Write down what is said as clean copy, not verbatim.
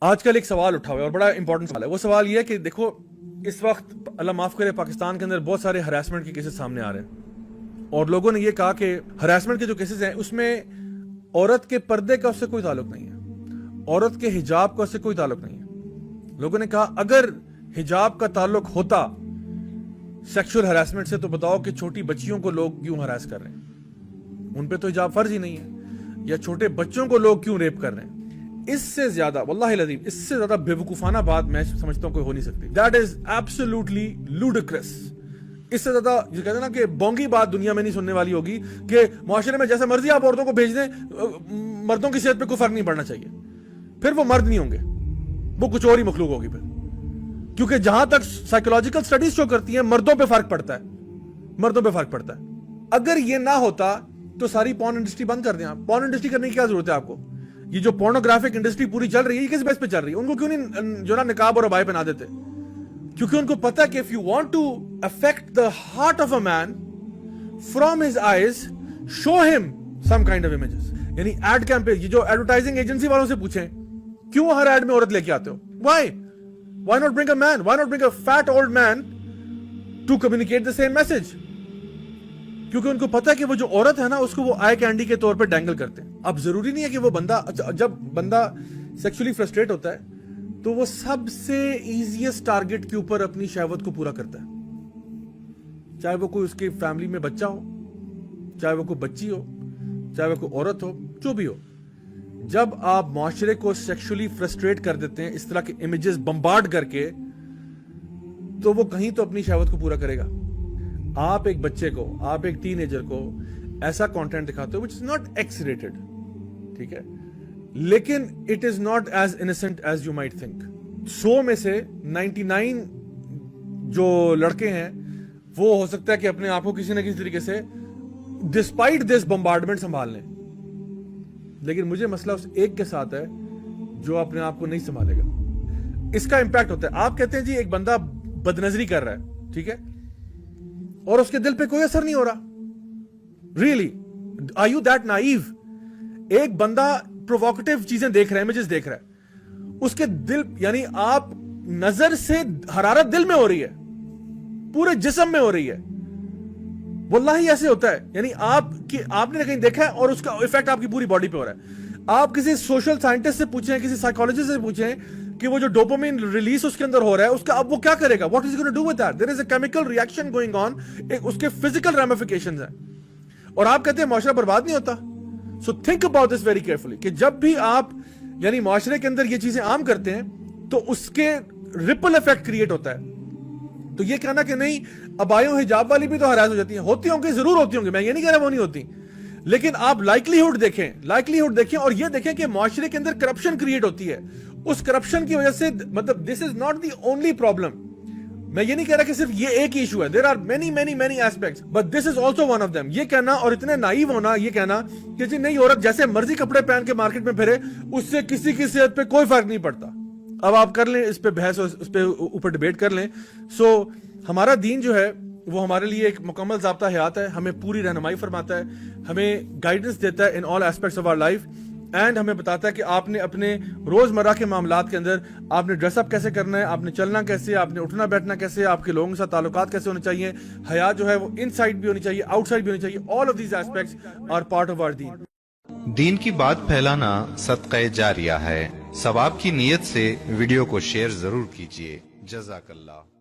آج کل ایک سوال اٹھا ہوا ہے اور بڑا امپورٹنٹ سوال ہے. وہ سوال یہ ہے کہ دیکھو اس وقت اللہ معاف کرے پاکستان کے اندر بہت سارے ہراسمنٹ کے کیسز سامنے آ رہے ہیں اور لوگوں نے یہ کہا کہ ہراسمنٹ کے جو کیسز ہیں اس میں عورت کے پردے کا اس سے کوئی تعلق نہیں ہے, عورت کے حجاب کا اس سے کوئی تعلق نہیں ہے. لوگوں نے کہا اگر حجاب کا تعلق ہوتا سیکشل ہراسمنٹ سے تو بتاؤ کہ چھوٹی بچیوں کو لوگ کیوں ہراس کر رہے ہیں, ان پہ تو حجاب فرض ہی نہیں ہے, یا چھوٹے بچوں کو لوگ کیوں ریپ کر رہے ہیں. اس سے زیادہ واللہ العظیم اس سے زیادہ بے وقوفانہ بات میں سمجھتا ہوں کوئی ہو نہیں سکتی. That is absolutely لوڈیکرس. اس سے زیادہ جو کہتے ہیں نا کہ بونگی بات دنیا میں نہیں سننے والی ہوگی کہ معاشرے میں جیسے مرضی آپ عورتوں کو بھیج دیں, مردوں کی صحت پہ کوئی فرق نہیں پڑنا چاہیے. پھر وہ مرد نہیں ہوں گے, وہ کچھ اور ہی مخلوق ہوگی پھر, کیونکہ جہاں تک سائیکولوجیکل سٹڈیز شو کرتی ہیں مردوں پہ فرق پڑتا ہے, مردوں پہ فرق پڑتا ہے. اگر یہ نہ ہوتا تو ساری پورن انڈسٹری بند کر دیں. آپ پورن انڈسٹری کرنے کی کیا ضرورت ہے آپ کو؟ یہ جو پورنوگرافک انڈسٹری پوری چل رہی ہے یہ کس بیس پہ چل رہی ہے؟ ان کو کیوں نہیں جو نا نقاب اور عبائے پہنا دیتے؟ کیونکہ ان کو پتا ہے کہ if you want to affect the heart of a man from his eyes, show him some kind of images. یعنی ایڈ کیمپین, یہ جو ایڈورٹائزنگ ایجنسی والوں سے پوچھیں کیوں ہر ایڈ میں عورت لے کے آتے ہو؟ Why not bring a man? Why not bring a fat old man to communicate the same message? کیونکہ ان کو پتا ہے کہ وہ جو عورت ہے نا اس کو وہ آئی کینڈی کے طور پہ ڈینگل کرتے ہیں. اب ضروری نہیں ہے کہ وہ بندہ, جب بندہ سیکشولی فرسٹریٹ ہوتا ہے تو وہ سب سے ایزیسٹ ٹارگٹ کے اوپر اپنی شہوت کو پورا کرتا ہے, چاہے وہ کوئی اس کی فیملی میں بچہ ہو, چاہے وہ کوئی بچی ہو, چاہے وہ کوئی عورت ہو, جو بھی ہو. جب آپ معاشرے کو سیکشولی فرسٹریٹ کر دیتے ہیں اس طرح کے امیجز بمبارڈ کر کے, تو وہ کہیں تو اپنی شہوت کو پورا کرے گا. آپ ایک بچے کو, آپ ایک ٹین ایجر کو ایسا کانٹینٹ دکھاتے ہو which is not X-rated, ٹھیک ہے, لیکن it is not as innocent as you might think. 100 میں سے 99 جو لڑکے ہیں وہ ہو سکتا ہے کہ اپنے آپ کو کسی نہ کسی طریقے سے despite this bombardment سنبھال لیں, لیکن مجھے مسئلہ اس ایک کے ساتھ ہے جو اپنے آپ کو نہیں سنبھالے گا. اس کا امپیکٹ ہوتا ہے. آپ کہتے ہیں جی ایک بندہ بدنظری کر رہا ہے, ٹھیک ہے, اور اس کے دل پہ کوئی اثر نہیں ہو رہا. Really? Are you that naive? ایک بندہ پرووکیٹو چیزیں دیکھ رہا ہے, امیجز دیکھ رہا ہے, اس کے دل, یعنی آپ نظر سے حرارت دل میں ہو رہی ہے, پورے جسم میں ہو رہی ہے. واللہ ایسے ہوتا ہے. یعنی آپ نے کہیں دیکھا ہے اور اس کا افیکٹ آپ کی پوری باڈی پہ ہو رہا ہے. آپ کسی سوشل سائنٹسٹ سے پوچھیں, کسی سائیکالوجسٹ سے پوچھیں کہ وہ جو ڈوپامین ریلیز اس کے اندر ہو رہا ہے اس کا اب وہ کیا کرے گا, what is gonna do with that? There is a chemical reaction going on, اس کے فزیکل ریمیفیکیشنز ہیں, اور آپ کہتے ہیں معاشرہ برباد نہیں ہوتا. So think about this very carefully کہ جب بھی آپ یعنی معاشرے کے اندر یہ چیزیں عام کرتے ہیں تو اس کے ریپل ایفیکٹ کریٹ ہوتا ہے. تو یہ کہنا کہ نہیں ابایوں حجاب والی بھی تو ہراس ہو جاتی ہیں, ہوتی ہوں گی, ضرور ہوتی ہوں گی, میں یہ نہیں کہہ رہا وہ نہیں ہوتی, لیکن آپ لائکلیہڈ دیکھیں اور یہ دیکھیں کہ معاشرے کے اندر کرپشن کریٹ ہوتی ہے. اس کرپشن کی وجہ سے, مطلب this is not the only problem. میں یہ نہیں کہہ رہا کہ صرف یہ ایک ایشو ہے, there are many aspects, but this is also one of them. یہ کہنا اور اتنے نائیو ہونا, یہ کہنا کہ جی نہیں عورت جیسے مرضی کپڑے پہن کے مارکیٹ میں پھرے اس سے کسی کی صحت پہ کوئی فرق نہیں پڑتا. اب آپ کر لیں اس پہ بحث اور اس پہ اوپر ڈیبیٹ کر لیں. سو ہمارا دین جو ہے وہ ہمارے لیے ایک مکمل ضابطہ حیات ہے, ہمیں پوری رہنمائی فرماتا ہے, ہمیں گائیڈنس دیتا ہے in all aspects of our life, and ہمیں بتاتا ہے کہ آپ نے اپنے روزمرہ کے معاملات کے اندر آپ نے ڈریس اپ کیسے کرنا ہے, آپ نے چلنا کیسے, آپ نے اٹھنا بیٹھنا کیسے, آپ کے لوگوں کے ساتھ تعلقات کیسے ہونے چاہیے, حیا جو ہے وہ ان سائڈ بھی ہونی چاہیے, آؤٹ سائڈ بھی ہونی چاہیے. All of these aspects are part of our دین. دین کی بات پھیلانا صدقہ جاریہ ہے. ثواب کی نیت سے ویڈیو کو شیئر ضرور کیجیے. جزاک اللہ.